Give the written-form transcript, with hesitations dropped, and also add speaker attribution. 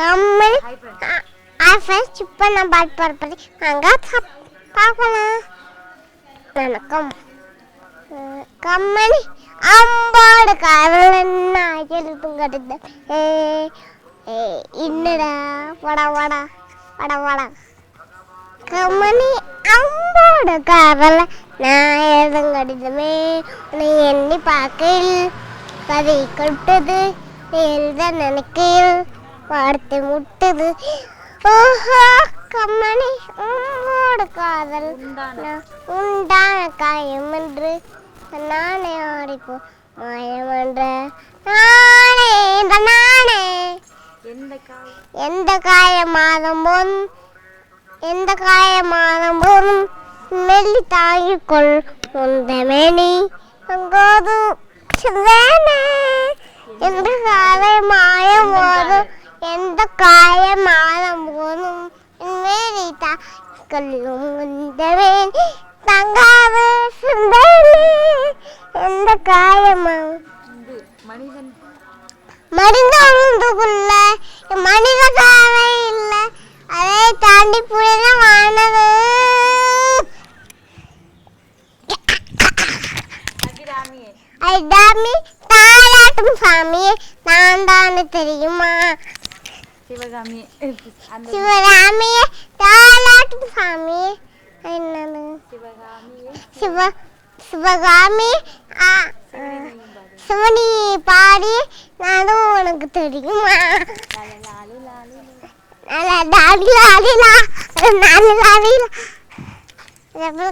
Speaker 1: கம்மல் ஃப்ரெண்ட்ஸ் இப்போ நான் பாட்டு பாடுறது அங்கே பார்க்கலாம். வணக்கம். கம்மணி அம்பாடு காதலன் எழுதும் கடிதம் இன்னடா வடா வடா வடா வடா. கம்மணி அம்போடு காதல நான் எழுதும் கடிதமே உன்னை எண்ணி பார்க்கையில் கதை கொட்டுது எழுத நினைக்கையில் வார்த்தை முட்டுது. ஓஹோ கம்மணி அம்போடு காதல் உண்டான காயம் என்று நானே ஆடிப்போ மாயமன்ற நானே நானே எந்த காயமாதம் போதும் மெல்லி தாங்கிக்கொள் உந்தமேனி அங்கோது எந்த காலை மாயம் போதும் எந்த காயமாதம் போதும் மெல்லி தாங்கிக்கொள்ளும் உந்தமேனி தங்காது சுந்தரே எந்த காயமா மனித உழுந்துக்குள்ள மனித தேவை இல்லை அதை தாண்டி புனிதமானது. ஐடாமி தாராட்டும் சாமியே நான் தானே தெரியுமா சிவகாமியே தாராட்டும் சாமியே என்னது சிவகாமி சிவனி பாடி நானும் உனக்கு தெரியுமா லாலி லாலி லா லாலி லாலி லா